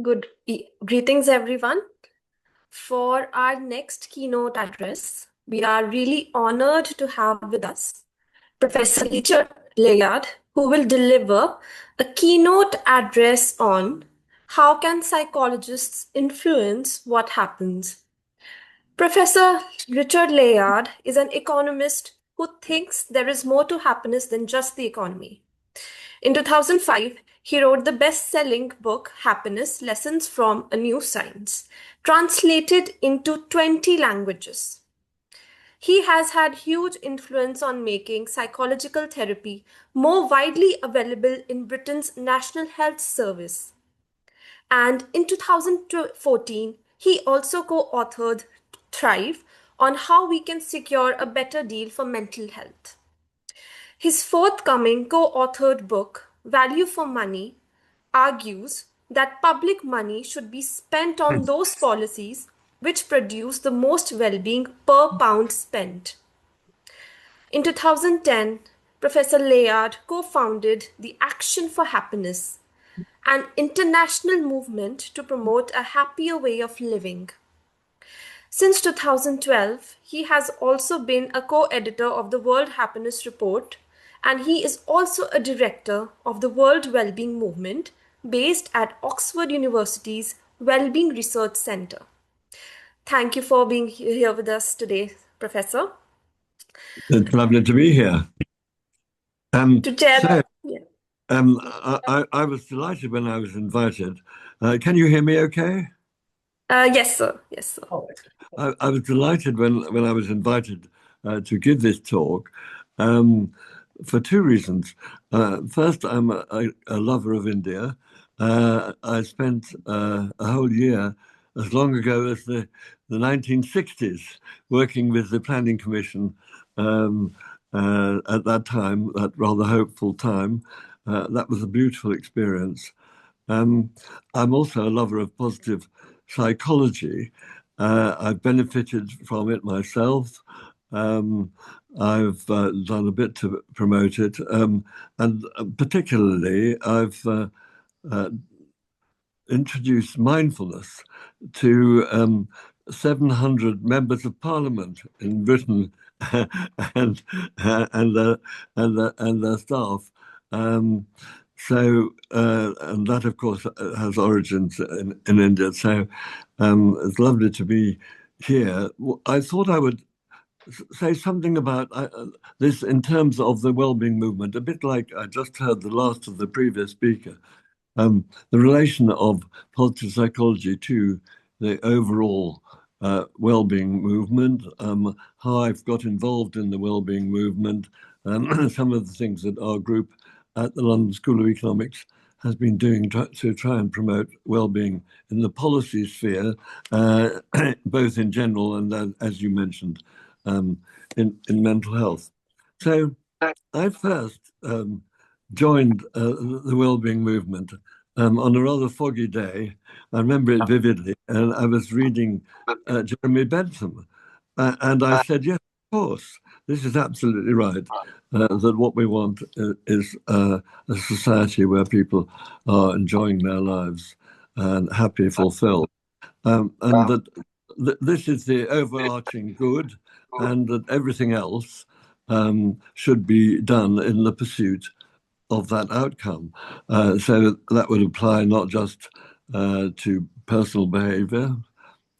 Greetings, everyone. For our next keynote address, we are really honored to have with us Professor Richard Layard, who will deliver a keynote address on how can psychologists influence what happens. Professor Richard Layard is an economist who thinks there is more to happiness than just the economy. In 2005, he wrote the best selling book Happiness Lessons from a New Science, translated into 20 languages. He has had huge influence on making psychological therapy more widely available in Britain's National Health Service. And in 2014, he also co authored Thrive on how we can secure a better deal for mental health. His forthcoming co authored book, Value for Money, argues that public money should be spent on those policies which produce the most well being per pound spent. In 2010, Professor Layard co founded the Action for Happiness, an international movement to promote a happier way of living. Since 2012, he has also been a co-editor of the World Happiness Report, and he is also a director of the World Wellbeing Movement based at Oxford University's Wellbeing Research Center. Thank you for being here with us today, Professor. It's lovely to be here. I was delighted when I was invited. Can you hear me okay? Yes, sir. Yes, sir. I was delighted when I was invited to give this talk for two reasons. First, I'm a lover of India. I spent a whole year, as long ago as the 1960s, working with the Planning Commission at that time, that rather hopeful time. That was a beautiful experience. I'm also a lover of positive psychology. I've benefited from it myself. I've done a bit to promote it. And particularly, I've introduced mindfulness to 700 members of parliament in Britain and their staff. And that, of course, has origins in India. So it's lovely to be here. I thought I would say something about this in terms of the wellbeing movement, a bit like I just heard the last of the previous speaker. The relation of positive psychology to the overall wellbeing movement, how I've got involved in the wellbeing movement, some of the things that our group at the London School of Economics has been doing to try and promote well-being in the policy sphere, both in general and, as you mentioned, in mental health. So I first joined the well-being movement on a rather foggy day. I remember it vividly, and I was reading Jeremy Bentham, and I said, yes, of course, this is absolutely right, that what we want is a society where people are enjoying their lives and happy, fulfilled, and that this is the overarching good, and that everything else should be done in the pursuit of that outcome. So that would apply not just to personal behavior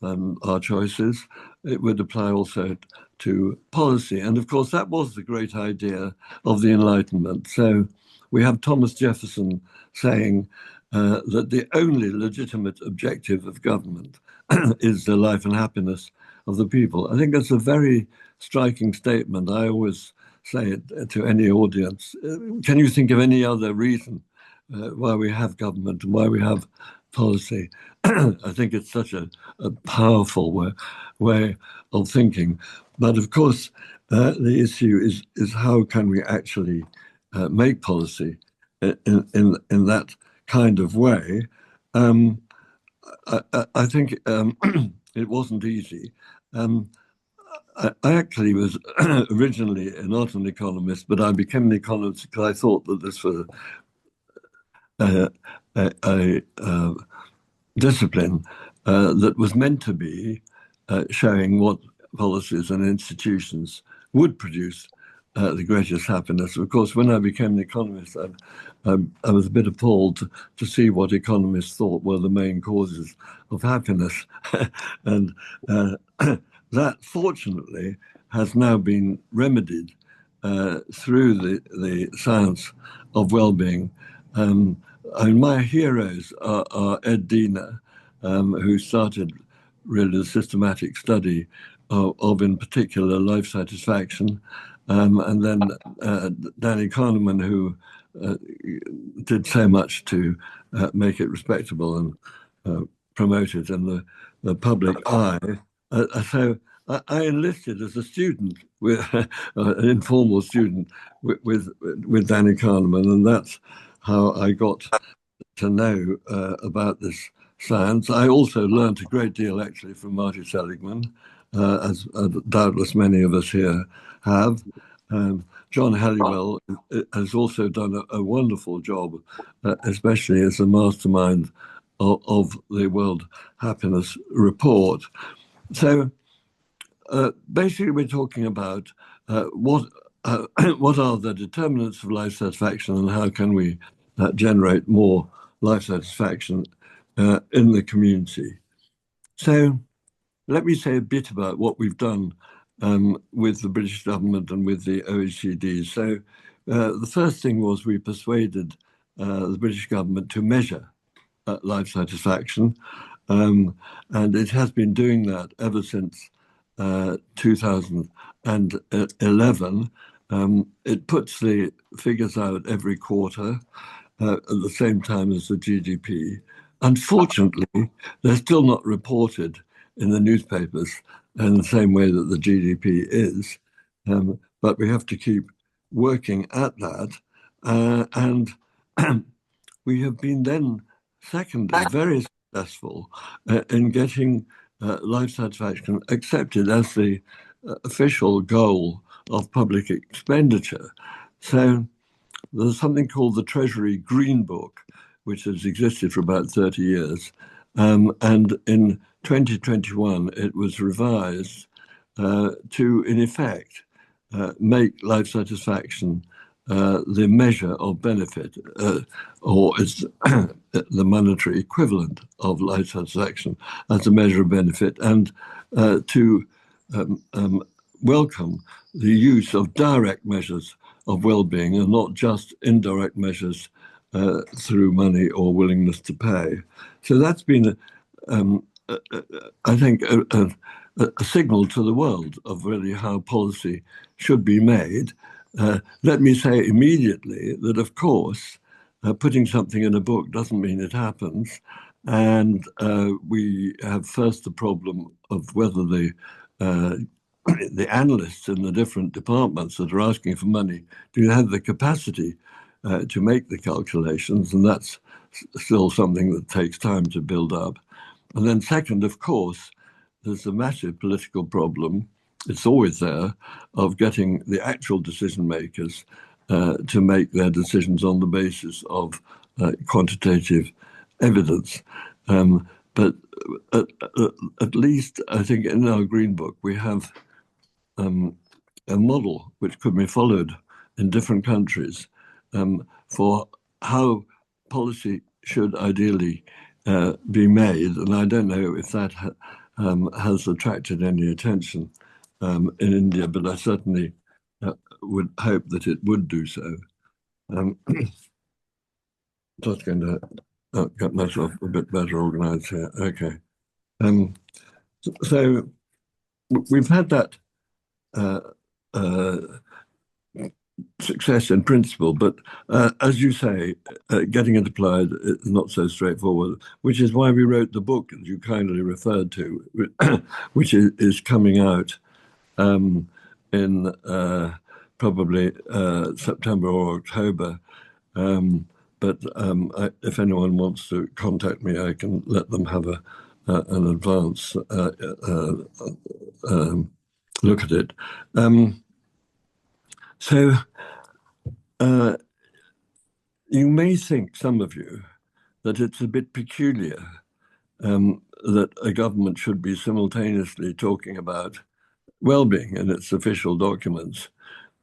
and our choices, it would apply also to policy. And of course, that was the great idea of the Enlightenment. So we have Thomas Jefferson saying that the only legitimate objective of government is the life and happiness of the people. I think that's a very striking statement. I always say it to any audience. Can you think of any other reason why we have government and why we have policy? I think it's such a powerful way of thinking. But of course, the issue is how can we actually make policy in that kind of way? I think it wasn't easy. I actually was originally not an economist, but I became an economist because I thought that this was discipline that was meant to be showing what policies and institutions would produce the greatest happiness. Of course, when I became an economist, I was a bit appalled to see what economists thought were the main causes of happiness. And that, fortunately, has now been remedied through the science of well-being. And my heroes are Ed Diener, who started really the systematic study of in particular, life satisfaction, and then Danny Kahneman, who did so much to make it respectable and promote it in the public eye. So I enlisted as a student, with an informal student, with Danny Kahneman, and that's how I got to know about this science. I also learned a great deal, actually, from Marty Seligman, as doubtless many of us here have. John Halliwell has also done a wonderful job, especially as a mastermind of the World Happiness Report. So basically, we're talking about what what are the determinants of life satisfaction and how can we generate more life satisfaction in the community. So let me say a bit about what we've done with the British government and with the OECD. So the first thing was we persuaded the British government to measure life satisfaction. And it has been doing that ever since 2011. It puts the figures out every quarter at the same time as the GDP. Unfortunately, they're still not reported in the newspapers in the same way that the GDP is. But we have to keep working at that. And we have been then, secondly, very successful in getting life satisfaction accepted as the official goal of public expenditure. So there's something called the Treasury Green Book, which has existed for about 30 years. And in 2021, it was revised to, in effect, make life satisfaction the measure of benefit, or it's the monetary equivalent of life satisfaction as a measure of benefit, and to welcome the use of direct measures of well-being and not just indirect measures through money or willingness to pay. So that's been, I think, a signal to the world of really how policy should be made. Let me say immediately that, of course, putting something in a book doesn't mean it happens. And we have first the problem of whether the analysts in the different departments that are asking for money do have the capacity to make the calculations, and that's still something that takes time to build up. And then second, of course, there's a massive political problem. It's always there, of getting the actual decision makers to make their decisions on the basis of quantitative evidence. But at least I think in our Green Book we have a model which could be followed in different countries for how policy should ideally be made. And I don't know if that has attracted any attention in India, but I certainly would hope that it would do so. Just going to get myself a bit better organized here. Okay. So we've had that success in principle, but as you say, getting it applied is not so straightforward, which is why we wrote the book that you kindly referred to, which is coming out in probably September or October. But if anyone wants to contact me, I can let them have an advance look at it. So you may think, some of you, that it's a bit peculiar that a government should be simultaneously talking about well-being in its official documents,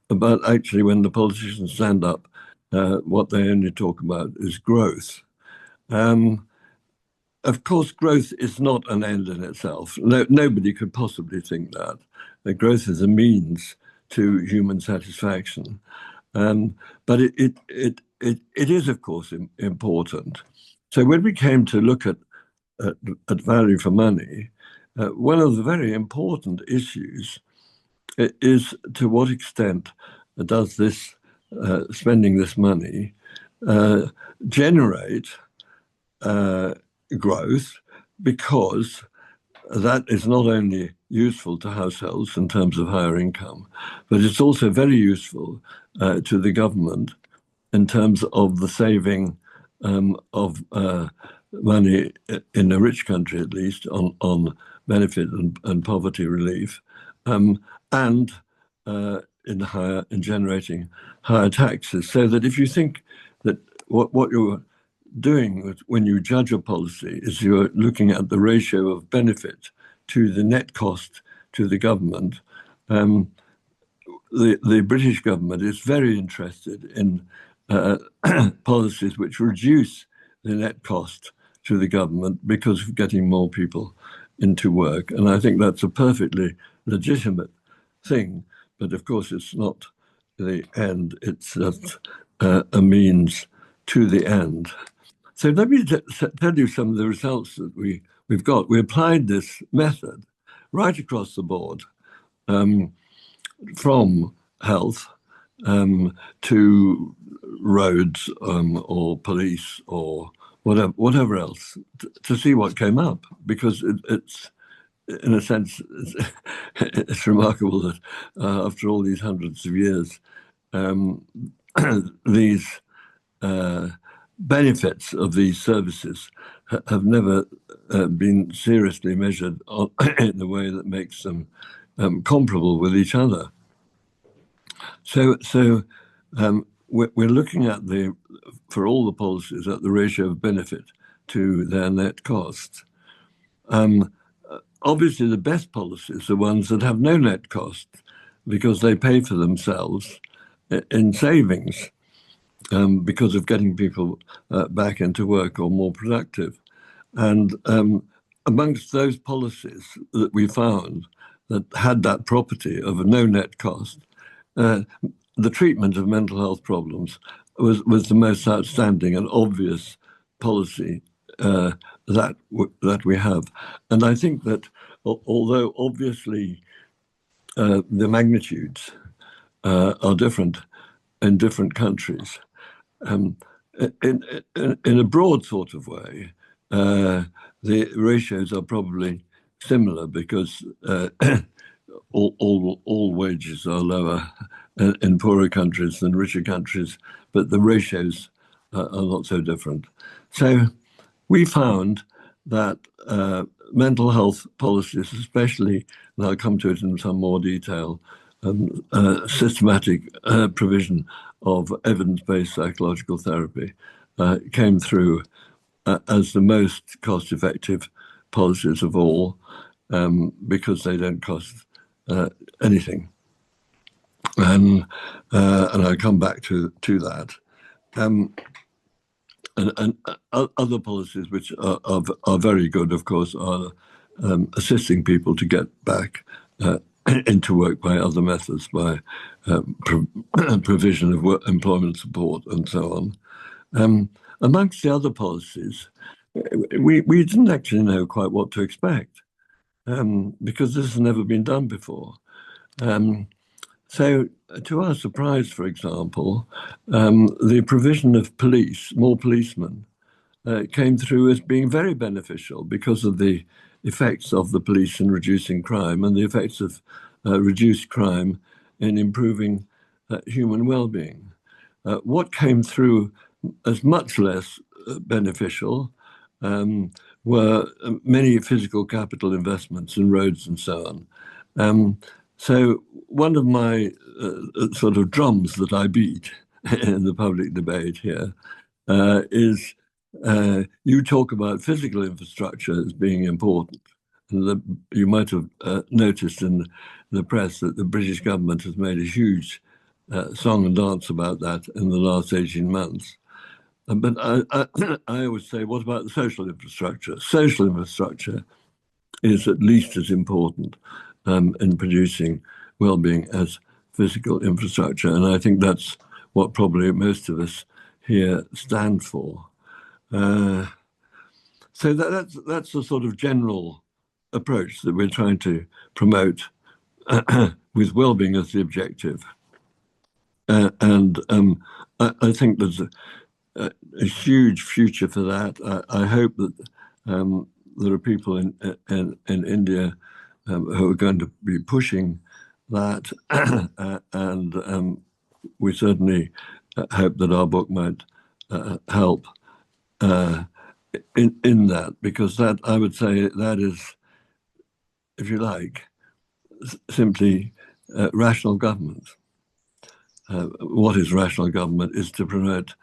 but actually when the politicians stand up, what they only talk about is growth. Of course, growth is not an end in itself. Nobody could possibly think that. Growth is a means to human satisfaction. But it is, of course, important. So when we came to look at value for money, one of the very important issues is to what extent does this spending this money generate growth, because that is not only useful to households in terms of higher income, but it's also very useful to the government in terms of the saving of money in a rich country, at least, on benefit and poverty relief, and in generating higher taxes. So that if you think that what you're doing when you judge a policy is you're looking at the ratio of benefit to the net cost to the government. The British government is very interested in policies which reduce the net cost to the government because of getting more people into work. And I think that's a perfectly legitimate thing. But of course, it's not the end, it's just a means to the end. So let me tell you some of the results that we've got. We applied this method right across the board, from health to roads or police or whatever else, to see what came up, because it's in a sense, it's remarkable that after all these hundreds of years, these benefits of these services have never been seriously measured in a way that makes them comparable with each other. So we're looking at for all the policies, at the ratio of benefit to their net cost. Obviously, the best policies are ones that have no net cost, because they pay for themselves in savings, because of getting people back into work or more productive. And amongst those policies that we found that had that property of no net cost, the treatment of mental health problems was the most outstanding and obvious policy that we have. And I think that although obviously the magnitudes are different in different countries, in a broad sort of way, the ratios are probably similar, because all wages are lower in poorer countries than richer countries, but the ratios are not so different. So we found that mental health policies, especially, and I'll come to it in some more detail, systematic provision of evidence-based psychological therapy came through as the most cost-effective policies of all, because they don't cost anything. And I'll come back to that. And other policies which are very good, of course, are assisting people to get back into work by other methods, by provision of employment support and so on. Amongst the other policies, we didn't actually know quite what to expect, because this has never been done before. So, to our surprise, for example, the provision of more policemen, came through as being very beneficial, because of the effects of the police in reducing crime and the effects of reduced crime in improving human well-being. What came through as much less beneficial were many physical capital investments in roads and so on. So one of my sort of drums that I beat in the public debate here is You talk about physical infrastructure as being important. And you might have noticed in the press that the British government has made a huge song and dance about that in the last 18 months. But I always say, what about the social infrastructure? Social infrastructure is at least as important in producing well-being as physical infrastructure. And I think that's what probably most of us here stand for. So that's the sort of general approach that we're trying to promote with well-being as the objective. And I think there's a huge future for that. I hope that there are people in India who are going to be pushing that, and we certainly hope that our book might help in that, because that, I would say, that is, if you like, simply rational government. What is rational government is to promote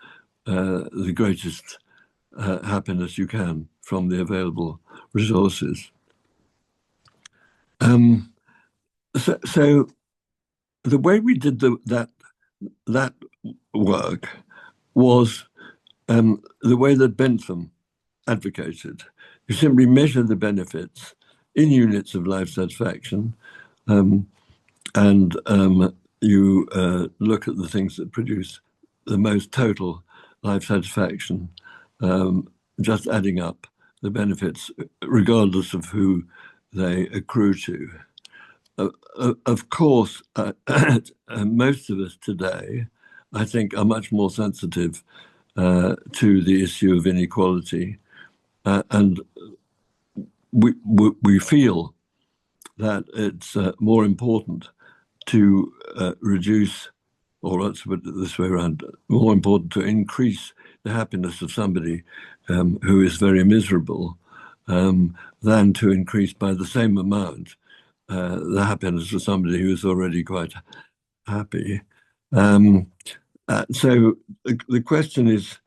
the greatest happiness you can from the available resources. So the way we did that work was the way that Bentham advocated. You simply measure the benefits in units of life satisfaction, and you look at the things that produce the most total life satisfaction, just adding up the benefits, regardless of who they accrue to. Of course, most of us today, I think, are much more sensitive to the issue of inequality, and we feel that it's more important to reduce, or let's put it this way around, more important to increase the happiness of somebody who is very miserable than to increase by the same amount the happiness of somebody who is already quite happy. So the question is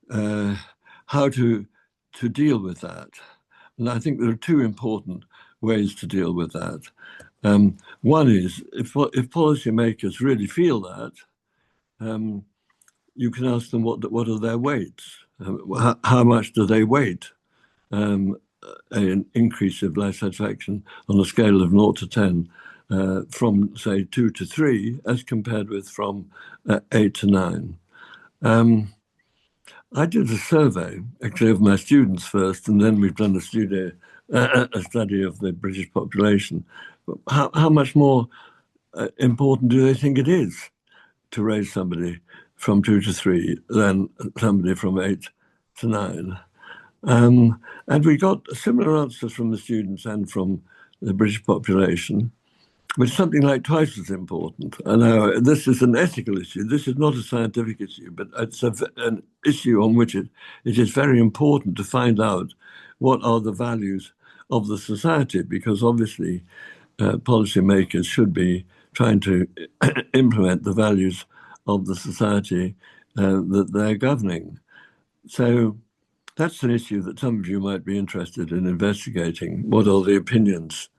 how to deal with that. And I think there are two important ways to deal with that. One is, if policymakers really feel that, you can ask them what are their weights? How much do they weight an increase of life satisfaction on a scale of 0 to 10 from, say, 2 to 3, as compared with from 8 to 9? I did a survey, actually, of my students first, and then we've done a study of the British population. How much more important do they think it is to raise somebody from 2 to 3 than somebody from 8 to 9? And we got similar answers from the students and from the British population, but something like twice as important. And now this is an ethical issue. This is not a scientific issue, but it's an issue on which it is very important to find out what are the values of the society, because obviously policymakers should be trying to implement the values of the society that they're governing. So that's an issue that some of you might be interested in investigating. What are the opinions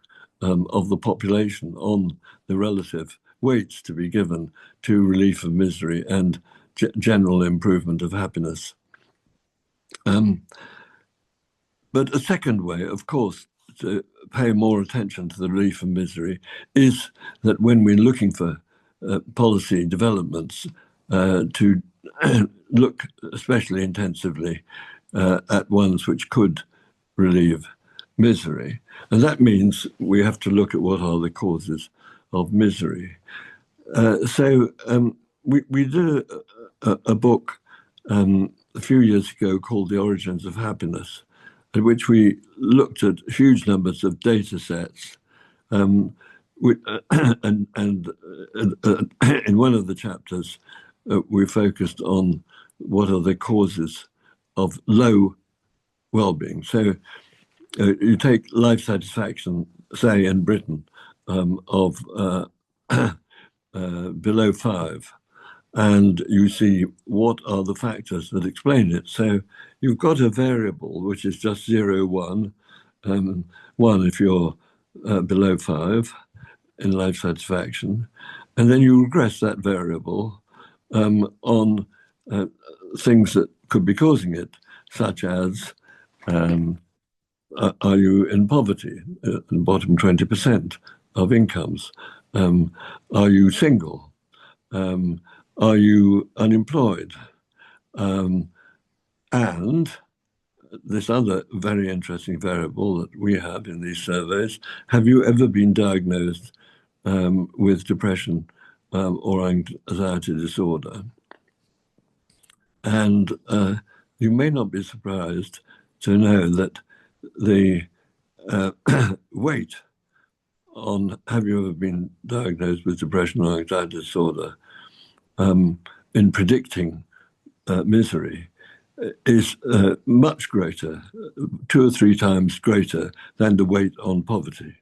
of the population on the relative weights to be given to relief of misery and general improvement of happiness? But a second way, of course, to pay more attention to the relief of misery is that when we're looking for policy developments, to look especially intensively at ones which could relieve misery. And that means we have to look at what are the causes of misery. So we did a book a few years ago called The Origins of Happiness, in which we looked at huge numbers of data sets. And in one of the chapters, we focused on what are the causes of low well-being. So you take life satisfaction, say in Britain, of below 5, and you see what are the factors that explain it. So you've got a variable which is just 0, 1, 1 if you're below 5 in life satisfaction, and then you regress that variable on things that could be causing it, such as are you in poverty, the bottom 20% of incomes? Are you single? Are you unemployed? And this other very interesting variable that we have in these surveys, have you ever been diagnosed with depression or anxiety disorder? And you may not be surprised to know that the weight on have you ever been diagnosed with depression or anxiety disorder in predicting misery is much greater, 2 or 3 times greater than the weight on poverty.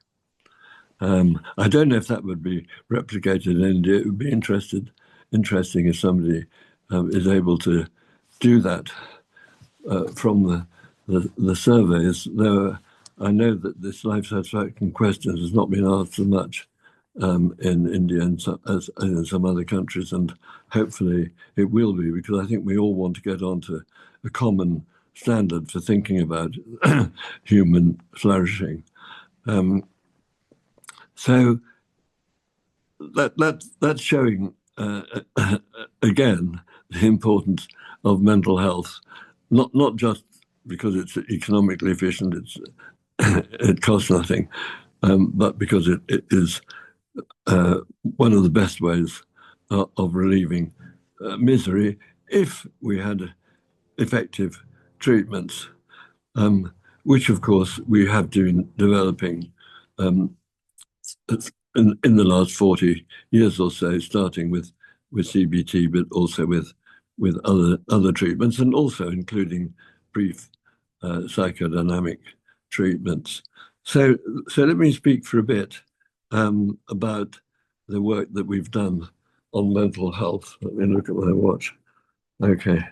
I don't know if that would be replicated in India. It would be interesting if somebody is able to do that from the surveys. Though I know that this life satisfaction question has not been asked so much in India as in some other countries, and hopefully it will be, because I think we all want to get onto a common standard for thinking about human flourishing. So that's showing again the importance of mental health, not just because it's economically efficient, it costs nothing, but because it is one of the best ways of relieving misery if we had effective treatments, which of course we have been developing in the last 40 years or so, starting with CBT, but also with other treatments, and also including brief psychodynamic treatments. So let me speak for a bit about the work that we've done on mental health. Let me look at my watch. Okay.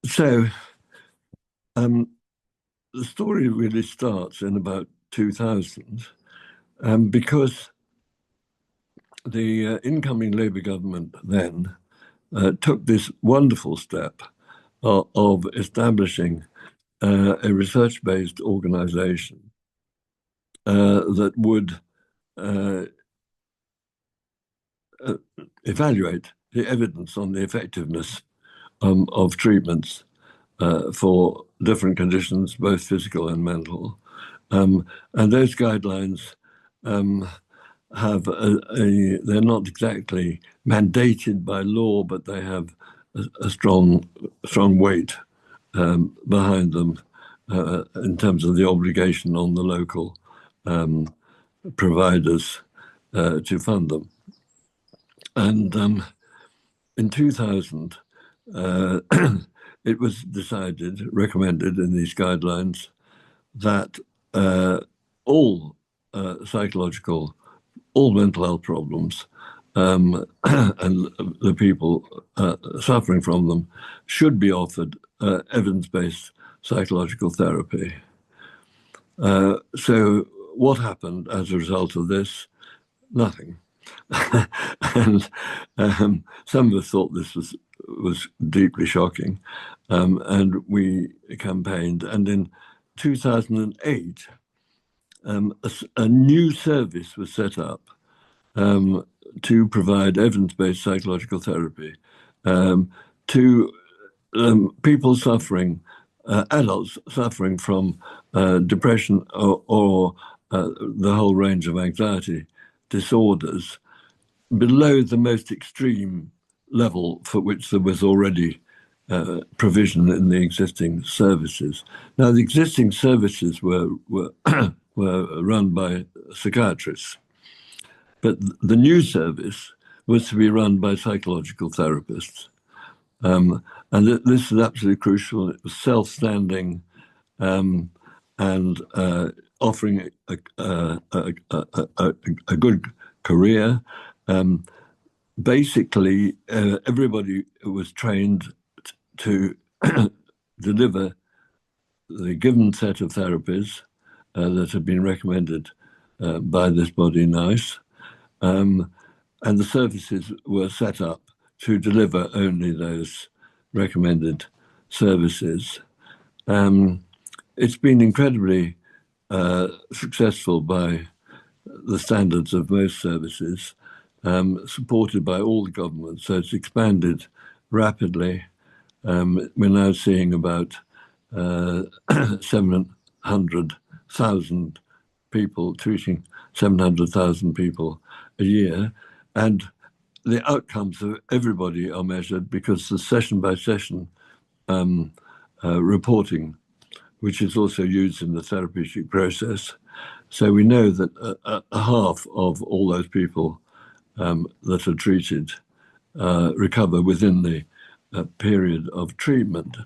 So the story really starts in about 2000, because the incoming Labour government then took this wonderful step of establishing a research-based organisation that would evaluate the evidence on the effectiveness of treatments for different conditions, both physical and mental. And those guidelines they're not exactly mandated by law, but they have a strong weight behind them in terms of the obligation on the local providers to fund them. And in 2000, it was recommended in these guidelines that all mental health problems and the people suffering from them should be offered evidence-based psychological therapy. So what happened as a result of this? Nothing. And some of us thought this was deeply shocking, and we campaigned. And in 2008, a new service was set up to provide evidence-based psychological therapy to people suffering, adults suffering from depression or the whole range of anxiety disorders below the most extreme level for which there was already provision in the existing services. Now, the existing services were run by psychiatrists, but the new service was to be run by psychological therapists. And this is absolutely crucial. It was self-standing and offering a good career. basically, everybody was trained to deliver the given set of therapies that have been recommended by this body, NICE, and the services were set up to deliver only those recommended services. It's been incredibly successful by the standards of most services, supported by all the governments. So it's expanded rapidly. We're now seeing about 700,000 people, treating 700,000 people a year. And the outcomes of everybody are measured because the session by session reporting, which is also used in the therapeutic process. So we know that a half of all those people that are treated recover within the period of treatment.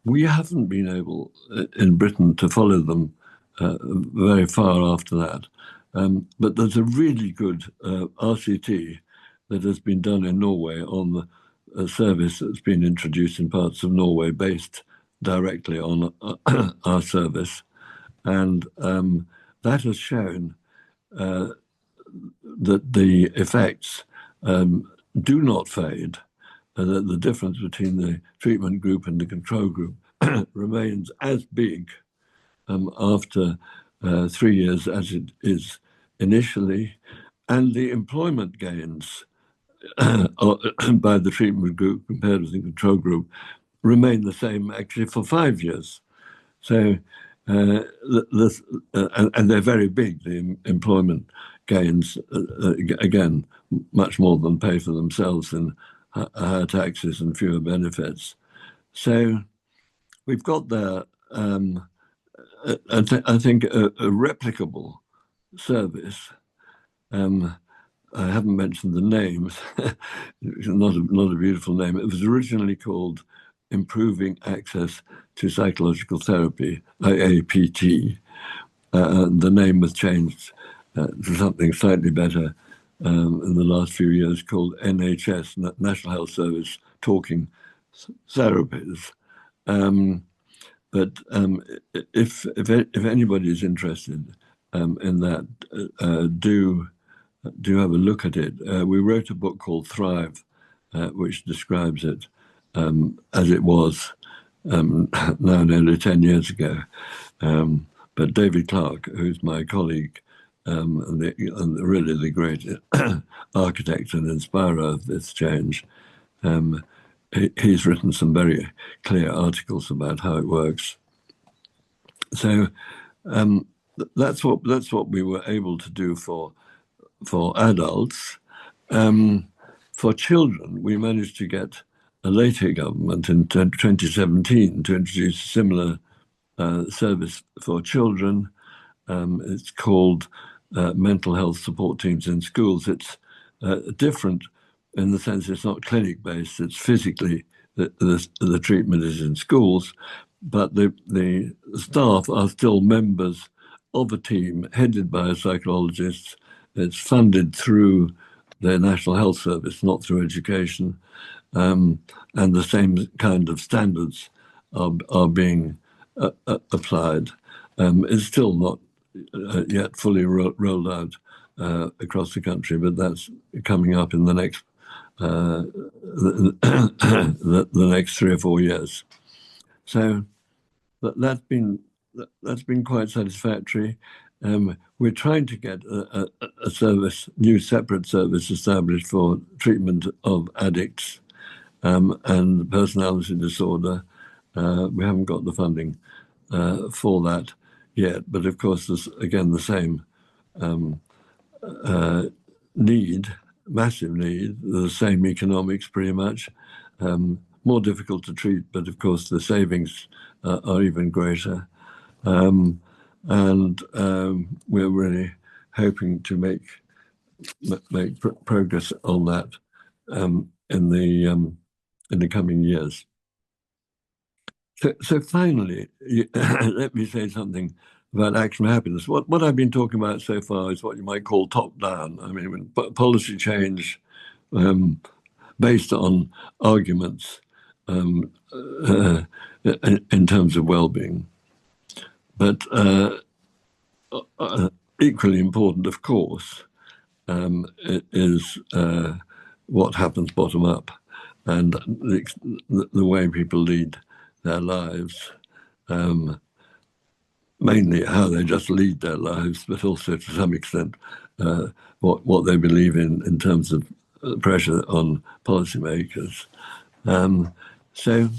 We haven't been able in Britain to follow them very far after that. But there's a really good RCT that has been done in Norway on a service that's been introduced in parts of Norway based directly on our service. And that has shown that the effects do not fade, that the difference between the treatment group and the control group remains as big after 3 years as it is initially, and the employment gains by the treatment group compared with the control group remain the same actually for 5 years. So, and they're very big, the employment gains, again, much more than pay for themselves in higher taxes and fewer benefits. So we've got there, I think, a replicable service. I haven't mentioned the names. It's not a beautiful name. It was originally called Improving Access to Psychological Therapy, IAPT. The name was changed to something slightly better in the last few years called NHS, National Health Service Talking Therapies. But if anybody is interested in that, do have a look at it. We wrote a book called Thrive, which describes it as it was now nearly 10 years ago. But David Clark, who's my colleague and really the great architect and inspirer of this change, he's written some very clear articles about how it works. So that's what we were able to do for adults. For children, we managed to get a later government in 2017 to introduce a similar service for children. It's called mental health support teams in schools. It's different in the sense it's not clinic-based. It's physically, the treatment is in schools, but the staff are still members of a team headed by a psychologist. It's funded through the National Health Service, not through education. And the same kind of standards are being applied. It's still not yet fully rolled out across the country, but that's coming up in the next the next 3 or 4 years. So that's been quite satisfactory. We're trying to get a new separate service established for treatment of addicts and personality disorder. We haven't got the funding for that yet, but of course there's again the same massive need, the same economics pretty much, more difficult to treat, but of course the savings are even greater. And we're really hoping to make progress on that in the coming years. So finally, let me say something about action for happiness. What I've been talking about so far is what you might call top down. I mean, policy change based on arguments in terms of well-being. But equally important, of course, is what happens bottom up, and the way people lead their lives, mainly how they just lead their lives, but also to some extent what they believe in terms of pressure on policymakers. So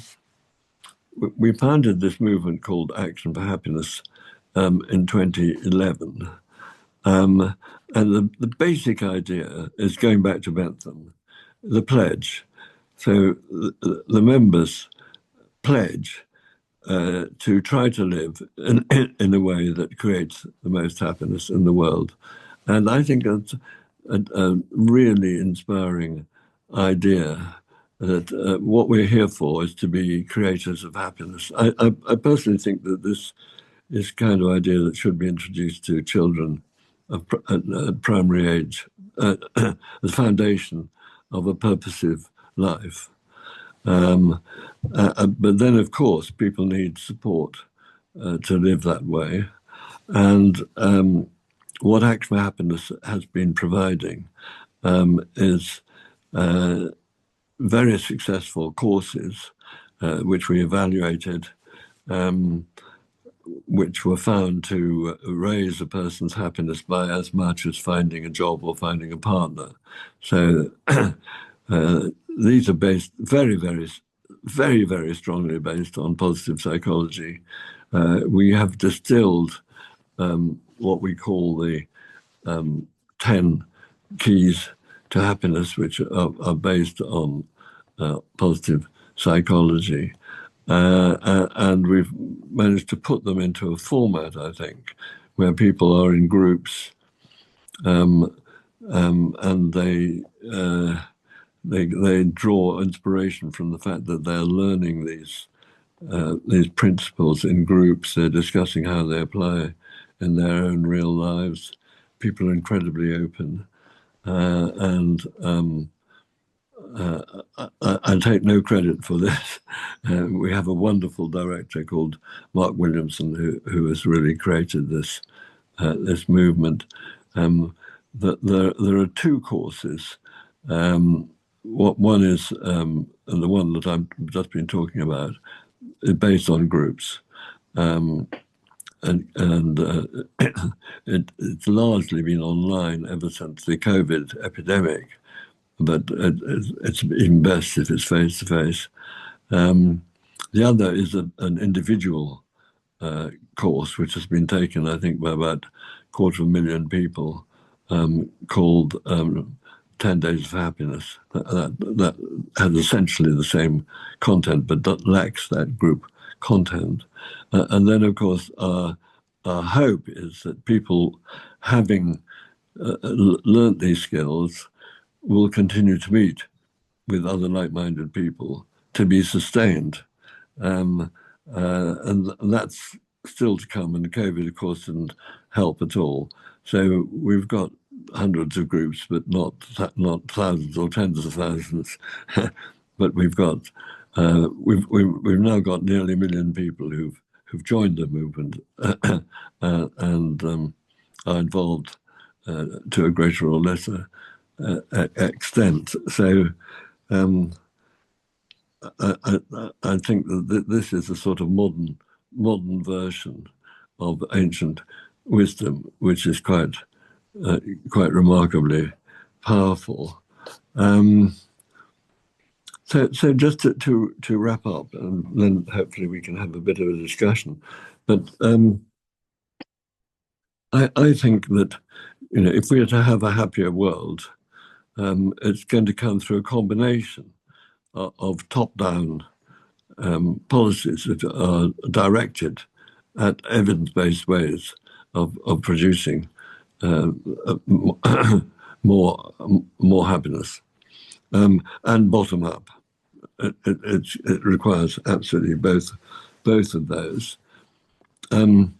we founded this movement called Action for Happiness in 2011. And the basic idea is going back to Bentham, the pledge. So the members pledge to try to live in a way that creates the most happiness in the world. And I think that's a really inspiring idea, that what we're here for is to be creators of happiness. I personally think that this is kind of idea that should be introduced to children at primary age, the foundation of a purposive life. But then, of course, people need support to live that way. And what Action for Happiness has been providing is very successful courses, which we evaluated, which were found to raise a person's happiness by as much as finding a job or finding a partner. So these are based very strongly based on positive psychology. We have distilled what we call the 10 keys to happiness, which are based on positive psychology. And we've managed to put them into a format, I think, where people are in groups, and they draw inspiration from the fact that they're learning these principles in groups. They're discussing how they apply in their own real lives. People are incredibly open, and I take no credit for this. We have a wonderful director called Mark Williamson who has really created this movement. There are two courses. One is, and the one that I've just been talking about, is based on groups. It's largely been online ever since the COVID epidemic, but it's even best if it's face-to-face. The other is an individual course, which has been taken, I think, by about 250,000 people, called 10 Days of Happiness. That has essentially the same content, but that lacks that group content. And then, of course, our hope is that people, having learnt these skills, will continue to meet with other like-minded people to be sustained. And that's still to come, and COVID, of course, didn't help at all. So we've got hundreds of groups, but not thousands or tens of thousands. But we've now got nearly 1 million people who've joined the movement and are involved to a greater or lesser extent. So I think that this is a sort of modern version of ancient wisdom, which is quite remarkably powerful. So just to wrap up, and then hopefully we can have a bit of a discussion. But I think that, if we are to have a happier world, it's going to come through a combination of top-down policies that are directed at evidence-based ways of producing more happiness, and bottom up. It requires absolutely both of those. And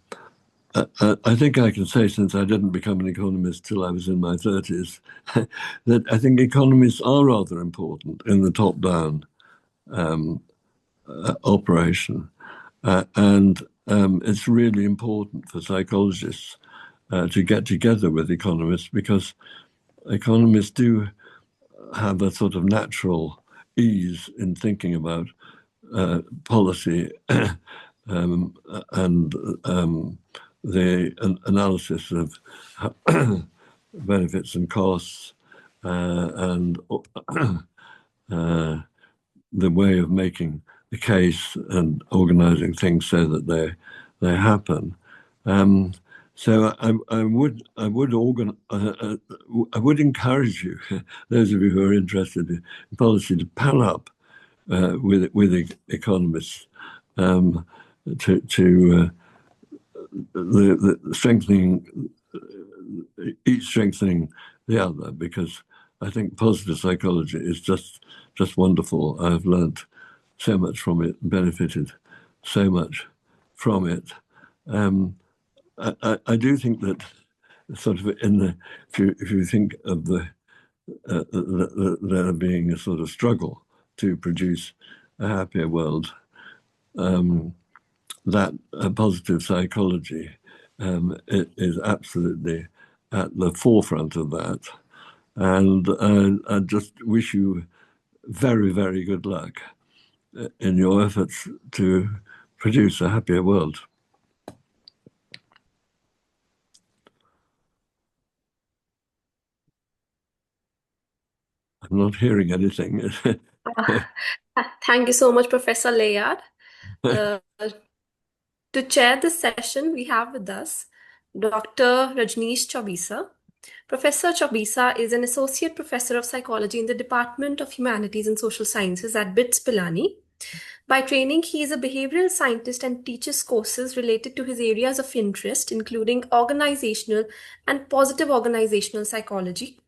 I think I can say, since I didn't become an economist till I was in my 30s, that I think economists are rather important in the top-down operation. And it's really important for psychologists to get together with economists, because economists do have a sort of natural ease in thinking about policy and the analysis of benefits and costs and the way of making the case and organizing things so that they happen. So I would encourage you, those of you who are interested in policy, to pal up with economists to the strengthening, each strengthening the other, because I think positive psychology is just wonderful. I've learned so much from it, benefited so much from it. I do think that sort of if you think of there being a sort of struggle to produce a happier world, that positive psychology is absolutely at the forefront of that. And I just wish you very, very good luck in your efforts to produce a happier world. I'm not hearing anything. Thank you so much, Professor Layard. To chair this session, we have with us Dr. Rajneesh Chaubisa. Professor Chaubisa is an associate professor of psychology in the Department of Humanities and Social Sciences at BITS Pilani. By training, he is a behavioral scientist and teaches courses related to his areas of interest, including organizational and positive organizational psychology.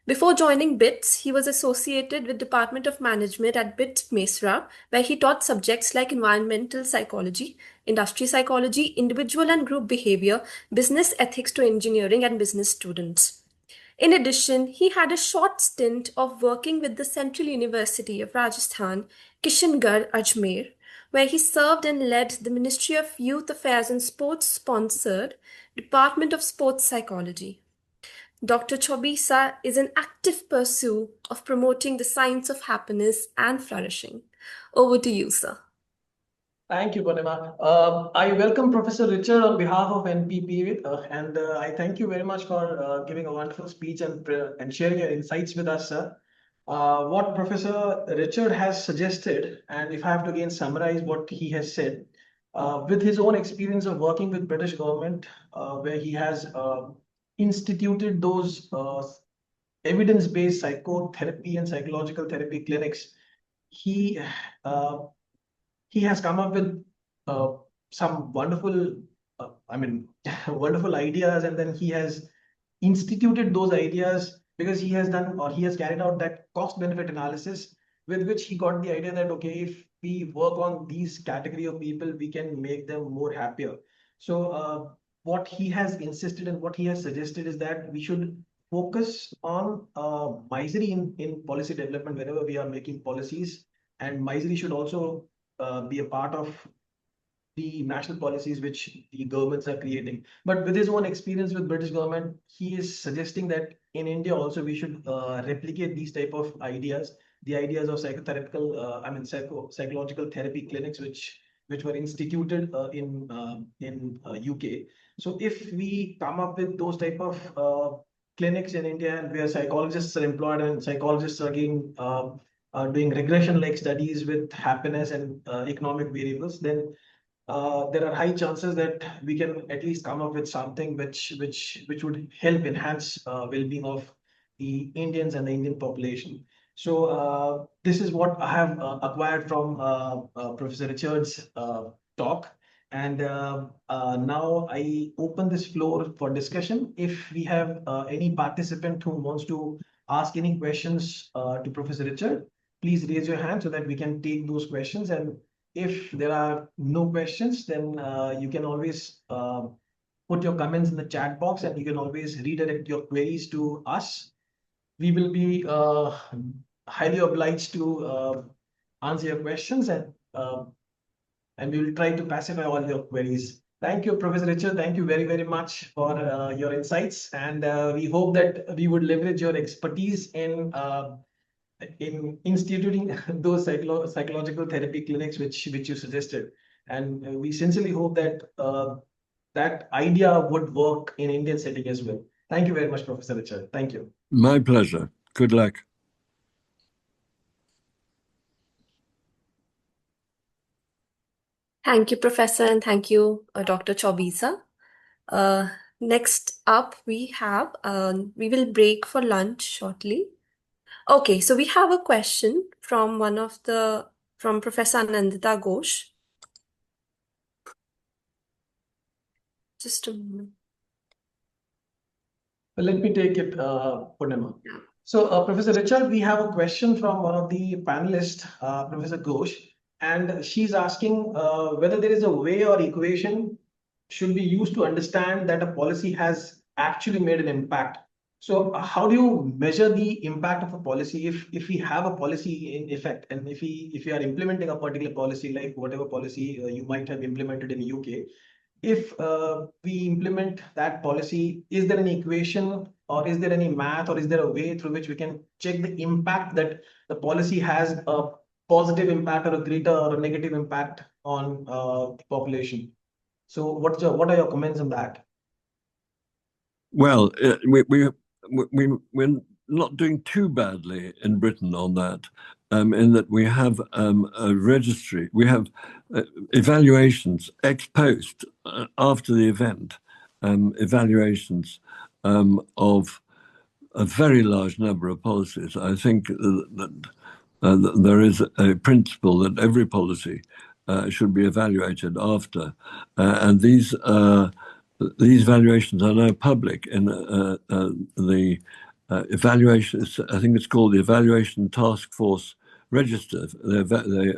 Before joining BITS, he was associated with Department of Management at BITS Mesra, where he taught subjects like environmental psychology, industry psychology, individual and group behavior, business ethics to engineering and business students. In addition, he had a short stint of working with the Central University of Rajasthan, Kishangarh, Ajmer, where he served and led the Ministry of Youth Affairs and Sports sponsored Department of Sports Psychology. Dr. Chaubisa is an active pursuit of promoting the science of happiness and flourishing. Over to you, sir. Thank you, Purnima. I welcome Professor Richard on behalf of NPPA, and I thank you very much for giving a wonderful speech and sharing your insights with us, sir. What Professor Richard has suggested, and if I have to again summarize what he has said, with his own experience of working with British government, where he has instituted those evidence-based psychotherapy and psychological therapy clinics, he has come up with some wonderful, wonderful ideas, and then he has instituted those ideas because he has done, or he has carried out that cost-benefit analysis, with which he got the idea that, okay, if we work on these category of people, we can make them more happier. So what he has insisted and what he has suggested is that we should focus on misery in policy development whenever we are making policies, and misery should also be a part of the national policies which the governments are creating. But with his own experience with British government, he is suggesting that in India also we should replicate these type of ideas, the ideas of psychological therapy clinics which were instituted in UK. So if we come up with those type of clinics in India where psychologists are employed and psychologists are doing regression-like studies with happiness and economic variables, then there are high chances that we can at least come up with something which would help enhance well-being of the Indians and the Indian population. So this is what I have acquired from Professor Richard's talk. And now I open this floor for discussion. If we have any participant who wants to ask any questions to Professor Richard, please raise your hand so that we can take those questions. And if there are no questions, then you can always put your comments in the chat box, and you can always redirect your queries to us. We will be highly obliged to answer your questions, and we will try to pacify all your queries. Thank you, Professor Richard. Thank you very, very much for your insights. And we hope that we would leverage your expertise in instituting those psychological therapy clinics which you suggested. And we sincerely hope that that idea would work in Indian setting as well. Thank you very much, Professor Richard. Thank you. My pleasure. Good luck. Thank you, Professor, and thank you, Dr. Chaubisa. Next up, we will break for lunch shortly. Okay, so we have a question from from Professor Anandita Ghosh. Just a moment. Well, let me take it, Purnima. Yeah. So, Professor Richard, we have a question from one of the panelists, Professor Ghosh, and she's asking whether there is a way or equation should be used to understand that a policy has actually made an impact. So how do you measure the impact of a policy if we have a policy in effect, and if we are implementing a particular policy, like whatever policy you might have implemented in the UK, if we implement that policy, is there an equation, or is there any math, or is there a way through which we can check the impact that the policy has, a positive impact or a greater or a negative impact on the population? So what are your comments on that? Well, we're not doing too badly in Britain on that, in that we have a registry. We have evaluations ex post after the event, evaluations of a very large number of policies. I think that there is a principle that every policy should be evaluated after, and these evaluations are now public in the evaluation. I think it's called the Evaluation Task Force Register. They're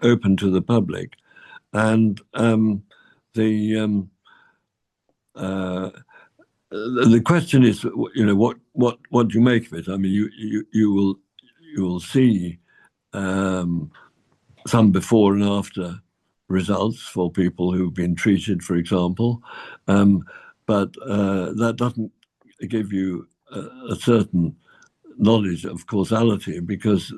open to the public, and the question is, what do you make of it? I mean, you will see some before and after results for people who've been treated, for example, but that doesn't give you a certain knowledge of causality, because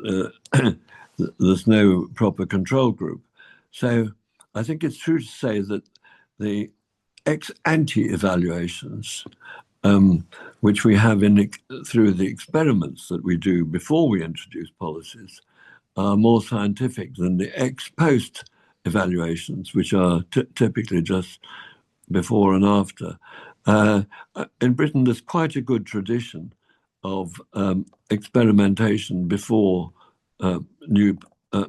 there's no proper control group. So I think it's true to say that the ex-ante evaluations, which we have through the experiments that we do before we introduce policies, are more scientific than the ex-post evaluations, which are typically just before and after. In Britain, there's quite a good tradition of experimentation before new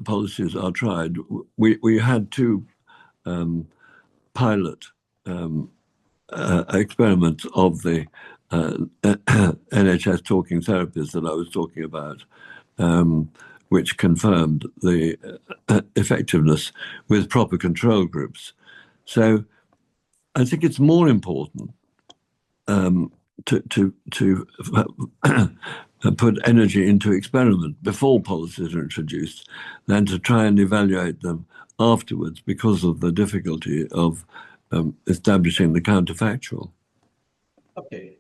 policies are tried. We had two pilot experiments of the NHS talking therapies that I was talking about, which confirmed the effectiveness with proper control groups. So I think it's more important to put energy into experiment before policies are introduced than to try and evaluate them afterwards, because of the difficulty of establishing the counterfactual. Okay.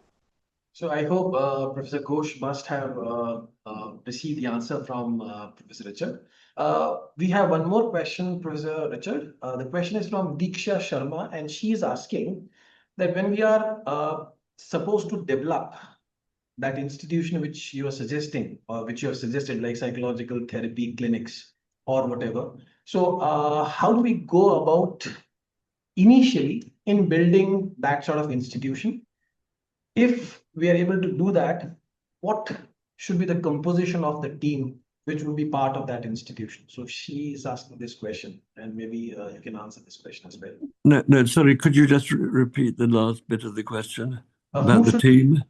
So I hope Professor Ghosh must have received the answer from Professor Richard. We have one more question, Professor Richard. The question is from Diksha Sharma, and she is asking that when we are supposed to develop that institution which you are suggesting, or which you have suggested, like psychological therapy clinics or whatever. So how do we go about initially in building that sort of institution? If we are able to do that, what should be the composition of the team which will be part of that institution? So she is asking this question, and maybe you can answer this question as well. No, sorry, could you just repeat the last bit of the question about the team?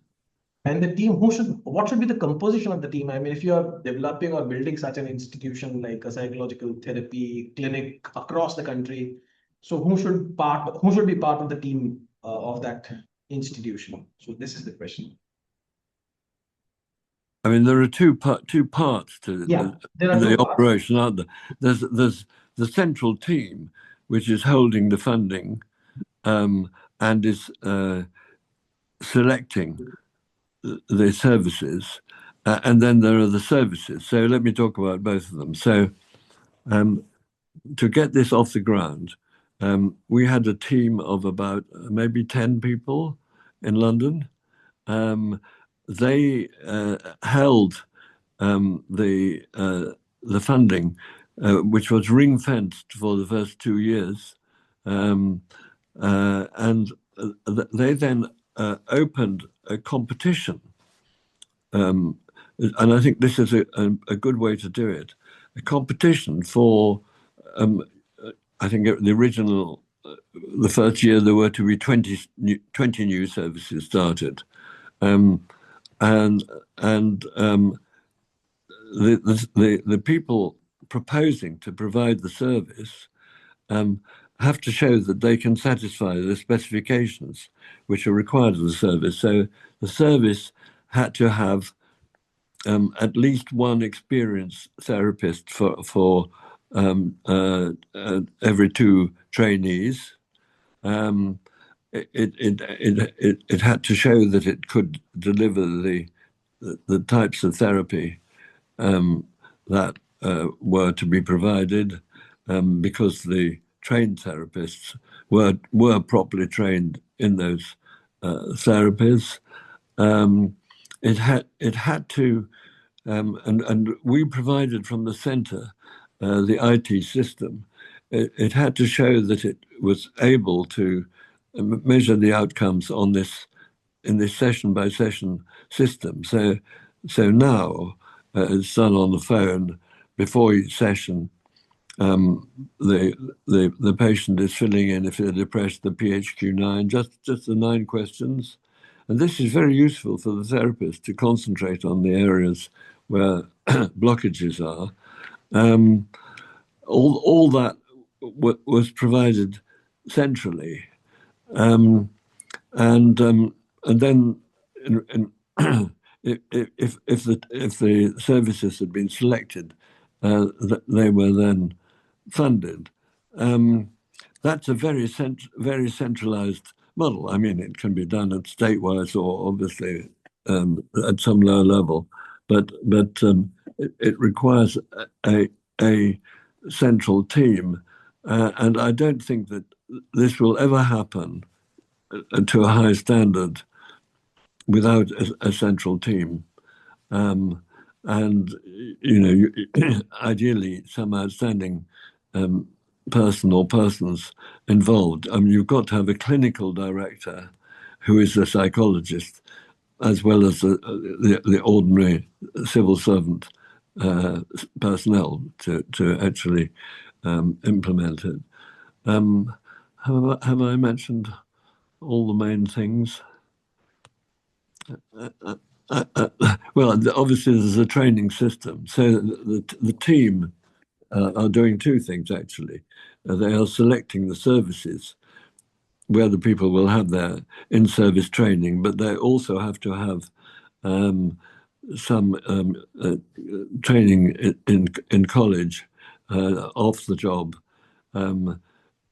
And the team, what should be the composition of the team? I mean, if you are developing or building such an institution like a psychological therapy clinic across the country, so who should be part of the team of that institution? So this is the question. I mean, there are two parts to There are two the parts. operation, aren't there? There's the central team, which is holding the funding, and is selecting the services, and then there are the services. So let me talk about both of them. So to get this off the ground, we had a team of about maybe 10 people in London. They held the funding, which was ring-fenced for the first 2 years, and they then opened a competition, and I think this is a good way to do it. A competition for, I think the first year there were to be 20 new services started, and the people proposing to provide the service have to show that they can satisfy the specifications which are required of the service. So the service had to have at least one experienced therapist for every 2 trainees. It had to show that it could deliver the types of therapy that were to be provided, because the trained therapists were properly trained in those therapies. It had to, and we provided from the centre the IT system. It had to show that it was able to measure the outcomes on this in this session by session system. So now it's done on the phone before each session. The patient is filling in if they're depressed the PHQ-9, just the 9 questions, and this is very useful for the therapist to concentrate on the areas where blockages are. All that was provided centrally, and then if the services had been selected, they were then funded. That's a very centralized model. I mean, it can be done at state-wise or obviously at some lower level, but it requires a central team, and I don't think that this will ever happen to a high standard without a central team. And ideally some outstanding person or persons involved. You've got to have a clinical director who is a psychologist, as well as the ordinary civil servant personnel to actually implement it. Have I mentioned all the main things? Well, obviously there's a training system. So the team are doing 2 things, actually. They are selecting the services where the people will have their in-service training, but they also have to have some training in college, off the job.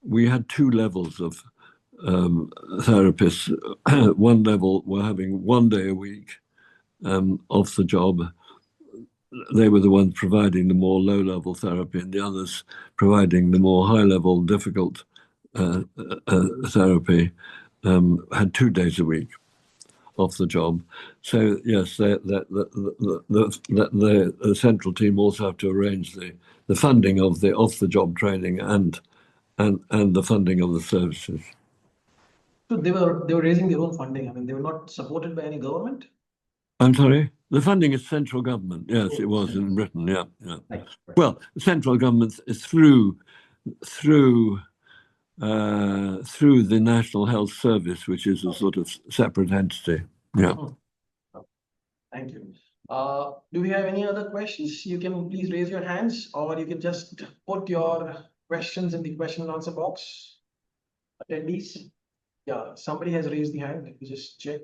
We had 2 levels of therapists. One level were having 1 day a week off the job. They were the ones providing the more low-level therapy, and the others providing the more high-level, difficult therapy. Had 2 days a week off the job. So yes, the central team also have to arrange the funding of the off-the-job training and the funding of the services. So they were raising their own funding. I mean, they were not supported by any government. I'm sorry? The funding is central government. Yes, it was in Britain. Yeah. Right. Well, the central government is through the National Health Service, which is a sort of separate entity. Yeah. Thank you. Do we have any other questions? You can please raise your hands, or you can just put your questions in the question and answer box. Attendees. Yeah, somebody has raised the hand. Let me just check.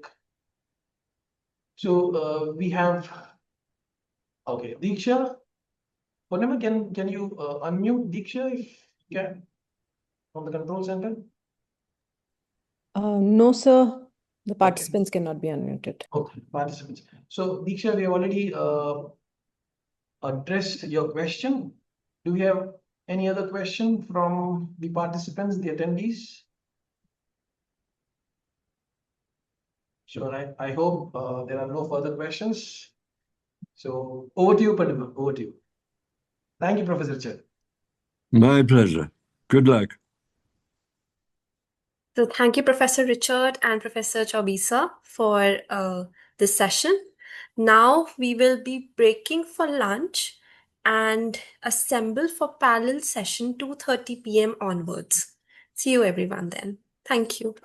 So we have, okay, Diksha. Purnima, can you unmute Diksha if you can from the control center? No, sir. The Okay. participants cannot be unmuted. Okay, participants. So Diksha, we have already addressed your question. Do we have any other question from the participants, the attendees? Sure, I hope there are no further questions. So over to you, Purnima, over to you. Thank you, Professor Chair. My pleasure. Good luck. So thank you, Professor Richard and Professor Chaubisa, for this session. Now we will be breaking for lunch and assemble for parallel session 2:30 p.m. onwards. See you everyone then. Thank you.